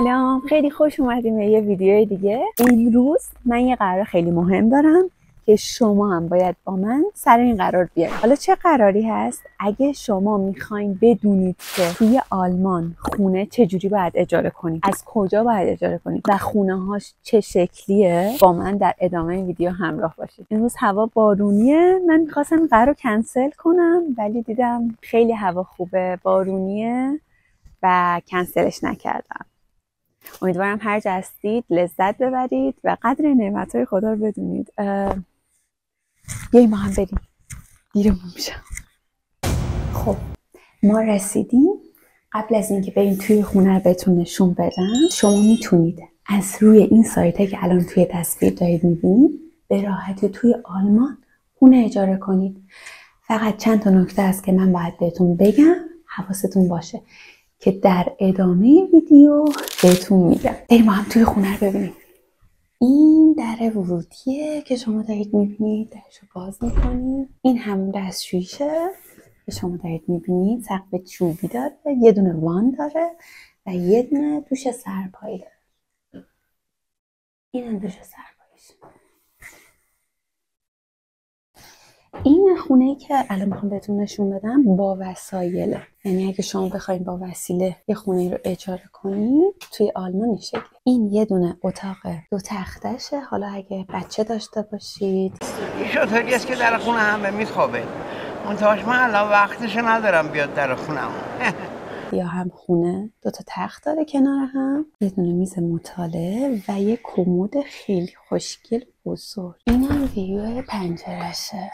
سلام، خیلی خوش اومدیم به یه ویدیو دیگه. امروز من یه قرار خیلی مهم دارم که شما هم باید با من سر این قرار بیاید. حالا چه قراری هست؟ اگه شما میخواین بدونید که توی آلمان خونه چجوری باید اجاره کنید، از کجا باید اجاره کنید و خونه هاش چه شکلیه، با من در ادامه ویدیو همراه باشید. امروز هوا بارونیه. من میخواستم قرار کنسل کنم ولی دیدم خیلی هوا خوبه، بارونیه و کنسلش نکردم. امیدوارم هر جا هستید لذت ببرید و قدر نعمت‌های خدا رو بدونید. بیاییم ما هم بریم، دیرمون میشه. خب ما رسیدیم. قبل از اینکه بریم توی خونه رو بهتون نشون بدم، شما میتونید از روی این سایته که الان توی تصویر دارید میبینید به راحتی توی آلمان خونه اجاره کنید. فقط چند تا نکته است که من باید بهتون بگم، حواستون باشه که در ادامه ویدیو بهتون میگم. بریم ما هم توی خونه رو ببینیم. این در ورودیه که شما دارید میبینید، درشو باز میکنید. این همون دستشویشه که شما دارید میبینید، سقف چوبی داره، یه دونه وان داره و یه دونه دوش سرپایی داره. این هم دوش سرپاییش. این خونه‌ای که الان میخوام بهتون نشون بدم با وسایله، یعنی اگه شما بخواید با وسیله یه خونه رو اجاره کنید توی آلمان این شکلی. این یه دونه اتاق 2 تختشه. حالا اگه بچه داشته باشید، این شطوری است که در خونه همه میخوابه. منتهاش من الان وقتشو ندارم بیاد در خونم. یا هم خونه 2 تا تخت داره کنار هم، یه دونه میز مطالعه و یه کمد خیلی خوشگل بزرگ. اینم ویو پنجرشه.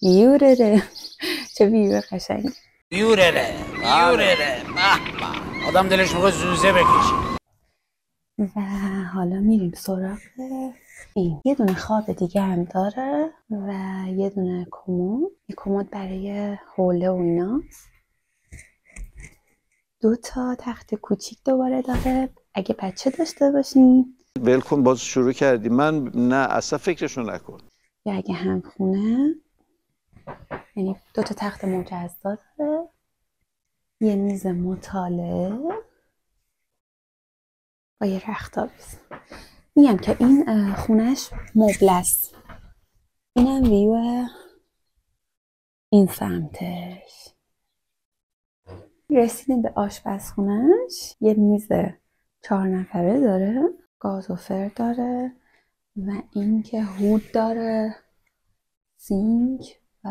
یورره. چه ویو قشنگی. یورره آدم دلش میخواد زوزه بکشه. و حالا میریم سراغ این. یه دونه خواب دیگه هم داره و یه دونه کمد. یه کمد برای حوله و ایناست. 2 تا تخت کوچیک دوباره داره اگه بچه داشته باشین. ولکن باز شروع کردی. من نه اصلا فکرشو نکن. یا اگه هم خونه، یعنی 2 تا تخت مجزا داره، یه میز مطالعه با یه رخت‌آویز. میگم که این خونش مبل است. اینم ویو این سمتش. رسیدیم به آشپزخونهش. یه میز 4 نفره داره، گازوفر داره و این که هود داره، سینک و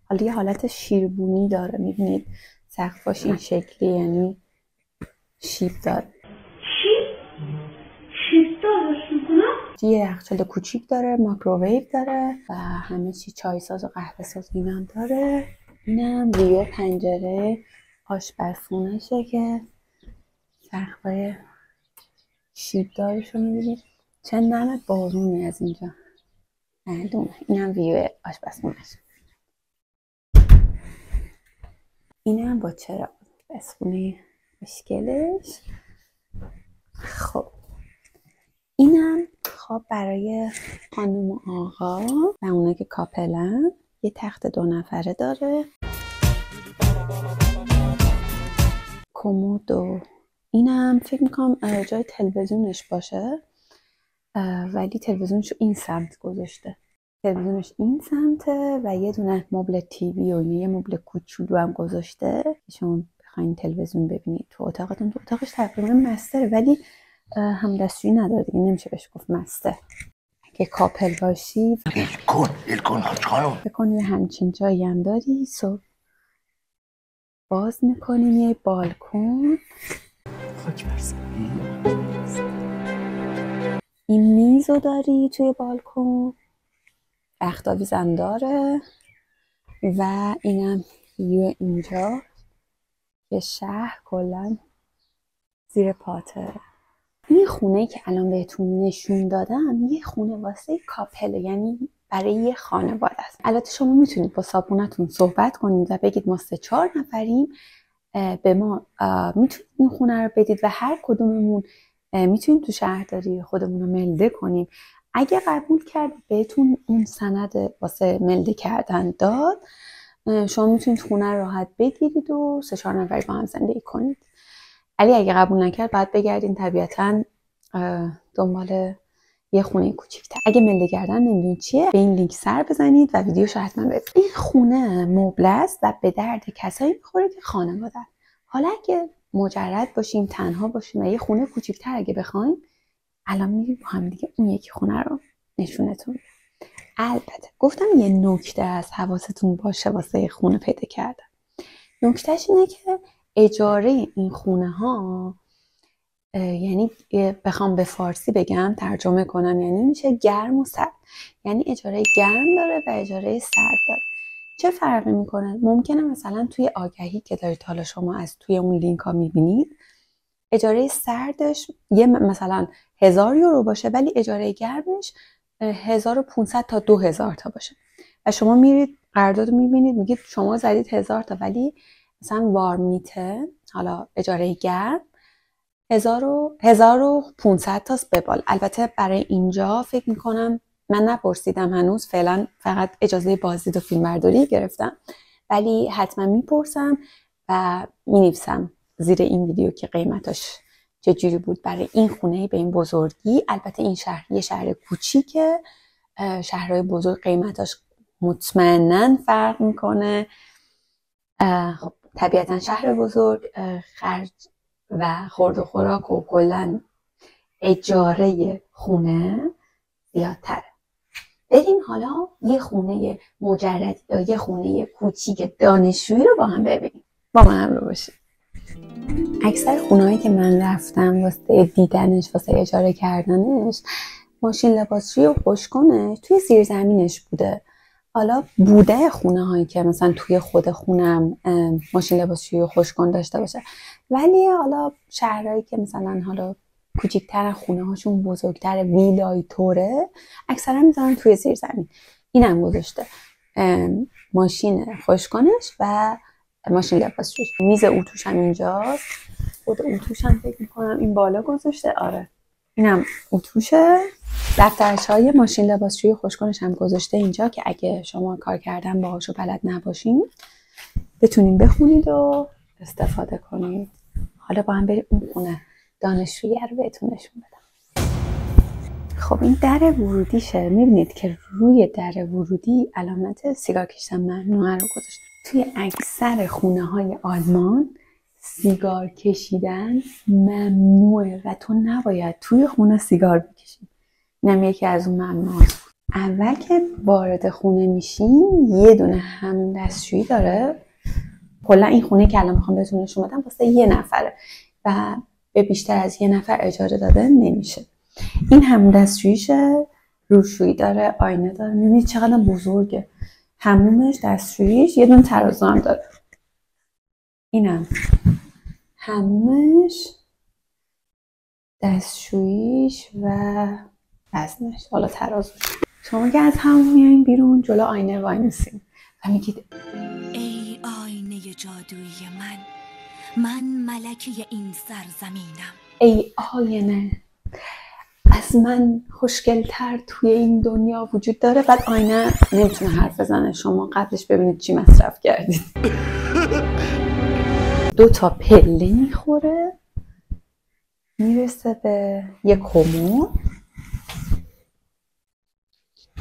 حالا یه حالت شیربونی داره. میبینید سقفاش این شکلی، یعنی شیب داره. شیب دارش میکنم. یه یخچال کوچیک داره، مایکروویو داره و همه چی، چای ساز و قهوه ساز اینم داره. اینم ویو پنجره آشپزخونهشه که سقفای شیب دارش رو میبینید. چه نمت بارونی از اینجا معلومه. اینم ویو آشپزخونهش. اینم با چراغ آشپزخونه مشکلش. خب اینم خواب برای خانم و آقا و اونا که کاپلن. یه تخت 2 نفره داره، کمد و اینم فکر میکنم جای تلویزیونش باشه ولی تلویزیونشو این سمت گذاشته. تلویزیونش این سمته و یه دونه مبل تیوی و یه مبل کوچولو هم گذاشته که شما بخواین تلویزیون ببینید تو اتاقتون. تو اتاقش تقریبا مستره ولی هم دستشویی نداره دیگه، نمیشه بهش گفت مستر. اگه کاپل باشی الکن حاج خانم، بکن یه همچین جایی هم داری. صبح باز میکنیم یه بالکن. خاک برسن. این میزو داری توی بالکن، رخت‌آویزم داره و اینم ویو اینجا که شهر کلا زیر پاته. این خونه که الان بهتون نشون دادم یه خونه واسه کاپله، یعنی برای یه خانواده است. البته شما میتونید با صاحبونتون صحبت کنید و بگید ما 3-4 نفریم، به ما میتونید این خونه رو بدید و هر کدوممون میتونیم تو شهرداری خودمون رو ملده کنیم. اگه قبول کرد بهتون اون سند واسه ملده کردن داد، شما میتونید خونه راحت بگیرید و 3-4 نفری با هم زندگی کنید. علی اگه قبول نکرد بعد بگردین طبیعتاً دنبال یه خونه کوچیک‌تر. اگه مله گردن نمیدونید چیه، به این لینک سر بزنید و ویدیوشو حتما ببینید. این خونه مبل است و به درد کسایی میخوره که خانواده‌ان. حالا اگه مجرد باشیم، تنها باشیم و یه خونه کوچیک‌تر اگه بخوایم، الان میریم با هم دیگه اون یکی خونه رو نشونتون میدم. البته گفتم یه نکته از حواستون باشه واسه خونه پیدا کردن. نکتهش اینه که اجاره این خونه ها، یعنی بخوام به فارسی بگم ترجمه کنم، یعنی میشه گرم و سرد. یعنی اجاره گرم داره و اجاره سرد داره. چه فرقی میکنه؟ ممکنه مثلا توی آگهی که دارید حالا شما از توی اون لینک ها میبینید، اجاره سردش یه مثلا 1000 یورو باشه ولی اجاره گرمش 1500 تا 2000 تا باشه و شما میرید قرارداد میبینید میگید شما زدید 1000 تا ولی مثلا وارمیته، حالا اجاره گرم 1500 تاست ببال. البته برای اینجا فکر میکنم من نپرسیدم هنوز، فعلا فقط اجازه بازدید و فیلم برداری گرفتم، ولی حتما میپرسم و مینویسم زیر این ویدیو که قیمتاش چجوری بود برای این خونه به این بزرگی. البته این شهر یه شهر کوچیکه، شهرهای بزرگ قیمتاش مطمئناً فرق میکنه. خب طبیعتاً شهر بزرگ خرج و خورد و خوراک و کلاً اجاره خونه زیادتره. بریم حالا یه خونه مجردی یا یه خونه کوچیک دانشجویی رو با هم ببینیم. با من همراه باشید. اکثر خونه‌هایی که من رفتم واسه دیدنش، واسه اجاره کردنش، ماشین لباسشویی و خوشکنش توی زیرزمینش بوده. حالا بوده خونه‌هایی که مثلا توی خود خونم ماشین لباسشویی و خوشکن داشته باشه، ولی حالا شهرهایی که مثلا حالا کوچیک‌تر، خونه‌هاشون بزرگتر، ویلای طوره، اکثرا میذارن توی زیرزمین. اینم گذاشته ماشین خوشکنش و ماشین لباسشویی. میز اتوش هم اینجاست. خود اتوش هم فکر میکنم این بالا گذاشته. آره اینم اتوشه. دفترچه‌های ماشین لباسشویی خوشکنش هم گذاشته اینجا که اگه شما کار کردن باهاشو بلد نباشین بتونین بخونید و استفاده کنید. حالا با هم بریم اون خونه دانشجویی رو بهتون نشون بدم. خب این در ورودیشه. میبینید که روی در ورودی علامت سیگار کشیدن ممنوعه رو گذاشته. توی اکثر خونه‌های آلمان سیگار کشیدن ممنوعه و تو نباید توی خونه سیگار بکشی. اینم یکی از اون ممنوعات. اول که وارد خونه میشین یه دونه همدستشویی داره. کلا این خونه که الان میخوام بهتون نشون بدم واسه یه نفره و به بیشتر از یه نفر اجاره داده نمیشه. این همدستشوییشه، روشویی داره، آینه داره. میبینید چقدر بزرگه. حمومش، دستشوییش، یه دونه ترازو هم داره. اینم حمومش، دستشوییش و وزنش، حالا ترازوش. شما که از حموم میایین بیرون جلو آینه وای میسین و میگید ای آینه جادویی من ملکه این سرزمینم. ای آینه، از من خوشگل‌تر توی این دنیا وجود داره. بعد آینه نمیتونه حرف بزنه، شما قبلش ببینید چی مصرف کردید. 2 تا پله میخوره میرسه به یک کمد.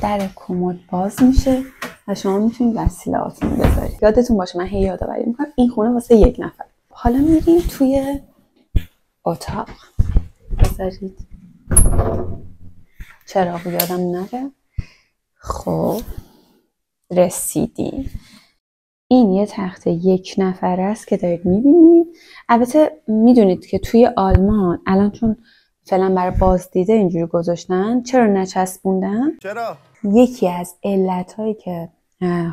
در کمد باز میشه و شما میتونید وسیله‌هاتون رو بذارید. یادتون باشه من هی یادآوری میکنم این خونه واسه یک نفر. حالا میریم توی اتاق. بذارید چراغ یادم نره. خب رسیدیم. این یه تخت یک نفره است که دارید میبینید. البته میدونید که توی آلمان الان چون فعلا برای بازدیده اینجوری گذاشتن، چرا نچسبوندن؟ چرا؟ یکی از علتهایی که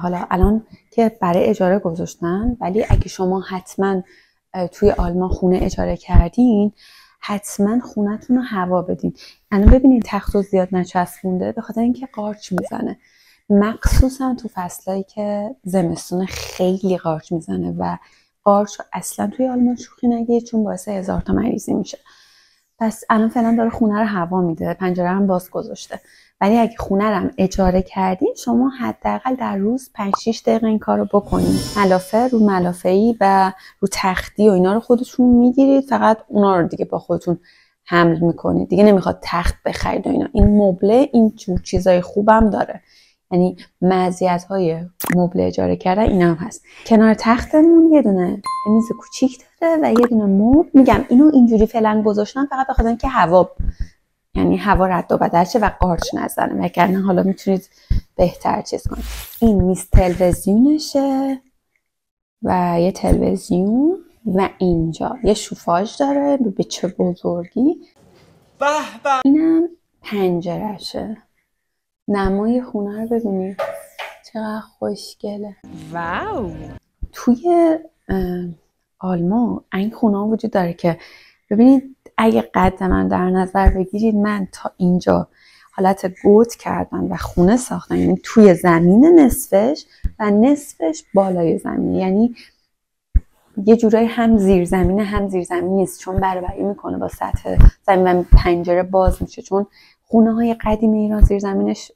حالا الان که برای اجاره گذاشتن، ولی اگه شما حتما توی آلمان خونه اجاره کردین حتما خونتون رو هوا بدین. الان ببینید تختو زیاد نچسبونده به خاطر اینکه قارچ میزنه، مخصوصا تو فصلایی که زمستون خیلی قارچ میزنه و قارچ اصلا توی آلمان شوخی نگیرید چون باعث 1000 تا مریضی میشه. پس الان فعلا داره خونه رو هوا میده، پنجره هم باز گذاشته. ولی اگه خونه رو هم اجاره کردین شما حداقل در روز 5-6 دقیقه این کارو بکنید. ملافه رو ملافه‌ای و رو تختی و اینا رو خودتون میگیرید، فقط اونا رو دیگه با خودتون حمل میکنید. دیگه نمیخواد تخت بخرید و اینا. این مبله این جور چیزای خوبم داره، یعنی مزیت‌های مبله اجاره کردن اینا هم هست. کنار تختمون یه دونه میز کوچیک داره و یه دونه مبل. میگم اینو اینجوری فعلا گذاشتم فقط بخاطر اینکه هوا، یعنی هوا رد و بدل شه و قارچ نزنه، وگرنه حالا میتونید بهتر چیز کنید. این میز تلویزیونشه و یه تلویزیون و اینجا یه شوفاژ داره به چه بزرگی. اینم پنجرشه. نمای خونه رو ببینید چقدر خوشگله. واو. توی آلمان این خونه ها وجود داره که ببینید اگه قد من در نظر بگیرید، من تا اینجا حالت گوت کردم و خونه ساختم، یعنی توی زمین نصفش و نصفش بالای زمین، یعنی یه جورایی هم زیر زمینه هم زیر زمین نیست، چون برابری میکنه با سطح زمین و پنجره باز میشه. چون خونه های قدیم ایران زیر زمینش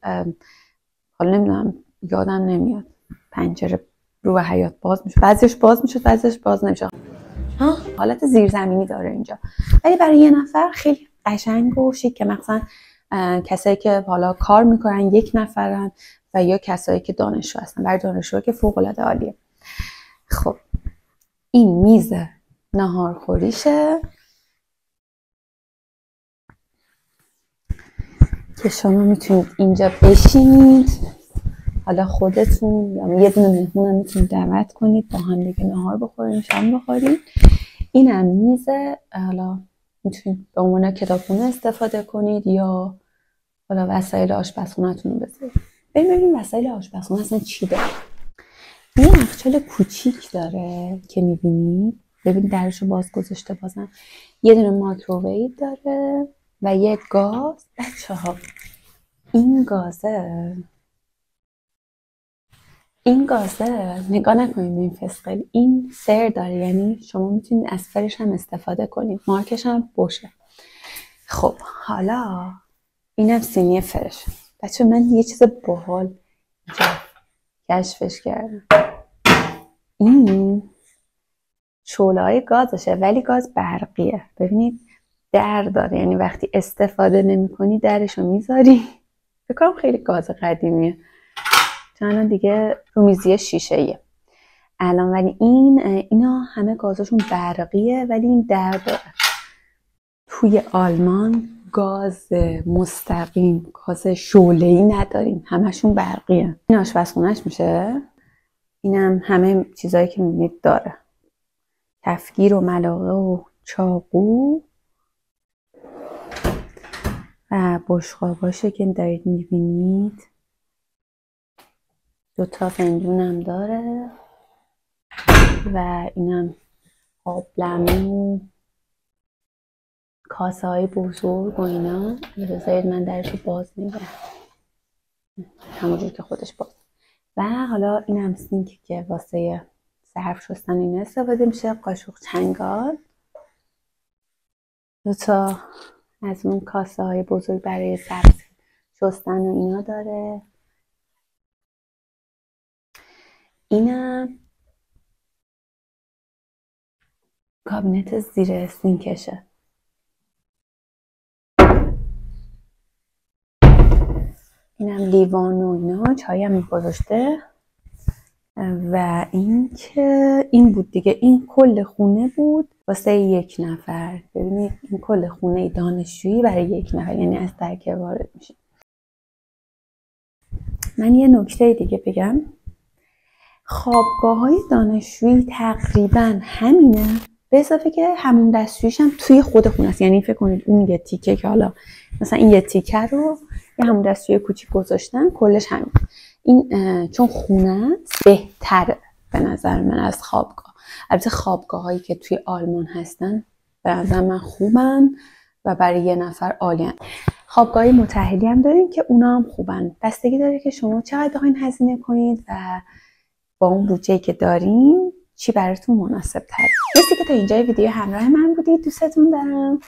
حالا نمیدونم یادم نمیاد پنجره رو به حیاط باز میشه، بعضیش باز میشه بعضیش باز نمیشه، حالت زیرزمینی داره اینجا. ولی برای یه نفر خیلی قشنگ و شیک، که مثلا کسایی که حالا کار میکنن یک نفرن و یا کسایی که دانشجو هستن. برای دانشجو که فوق العاده عالیه. خب این میز ناهارخوریشه که شما میتونید اینجا بشینید، حالا خودتون یا یه دونه مهمون هم میتونید دعوت کنید با هم دیگه نهار بخورین، شام بخورین. اینم میزه، حالا میتونید به عنوان کتابخونه استفاده کنید یا حالا وسایل آشپزخونه‌تون رو بذارید. ببینید وسایل آشپزخونه اصلا چی داره. یه یخچال کوچیک داره که میبینید، ببینید درشو باز گذاشته، بازم یه دونه مایکروویو داره و یه گاز. بچه‌ها این گازه نگاه نکنید به این فسقل، این فر داره، یعنی شما میتونید از فرش هم استفاده کنید، مارکش هم باشه. خب حالا اینم سینی فرش. بچه من یه چیز باحال کشفش کردم. این شعله‌های گازشه ولی گاز برقیه. ببینید در داره، یعنی وقتی استفاده نمی‌کنی درشو میذاری. فکر کنم خیلی گاز قدیمیه، چون الان دیگه رومیزی شیشه‌ایه الان. ولی اینا همه گازشون برقیه ولی این در داره. توی آلمان گاز مستقیم، گاز شعله‌ای نداریم، همشون برقیه. این آشپزخونه‌اش میشه. اینم همه چیزایی که میبینید داره، کفگیر و ملاقه و چاقو و بشقاباشه که دارید میبینید. 2 فنجون هم داره و اینم آبلمو، کاسه های بزرگ و اینا. بذارید من درشو باز نگم همونجور که خودش باز. و حالا اینم سینکی که واسه ظرف شستن اینه استفاده میشه. قاشق چنگال، 2 از اون کاسه های بزرگ برای ظرف شستن و اینا داره. اینم کابینت زیر سینکشه. اینم لیوان و اینا، چای هم گذاشته. و این که این بود دیگه، این کل خونه بود واسه 1 نفر. ببینید این کل خونه دانشجویی برای 1 نفر، یعنی از درک وارد میشه. من یه نکته دیگه بگم، خوابگاه‌های دانشجویی تقریبا همینه، به اضافه که همون دستشوییش هم توی خود خونه است. یعنی فکر کنید اون یه تیکه که حالا مثلا این یه تیکه رو یه همون دستشویی کوچیک گذاشتن، کلش همین. این چون خونه بهتره به نظر من از خوابگاه. البته خوابگاه‌هایی که توی آلمان هستن به نظر من خوبن و برای 1 نفر عالیه. خوابگاه‌های متأهلی هم داریم که اونا هم خوبن. بستگی داره که شما چقدر بخواید هزینه کنید و با اون بودجه‌ای که دارین چی براتون مناسب تره. مرسی که تا اینجای ویدیو همراه من بودید. دوستتون دارم.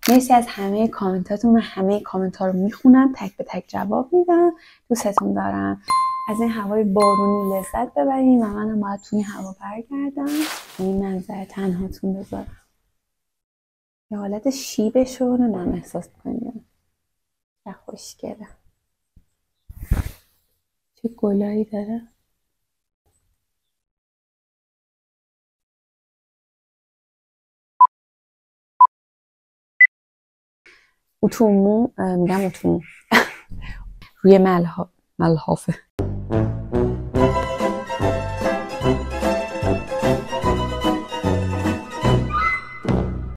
مرسی از همه کامنتاتون. من همه کامنت ها رو میخونم، تک به تک جواب میدم. دوستتون دارم. از این هوای بارونی لذت ببریم و منم باید توی هوا برگردم. این منظر تنهاتون بذارم. یه حالت شیبش رو نمیم احساس کنیم. چه خوشگله. چه گلایی داره. اتومو میگم اتومو روی ملحافه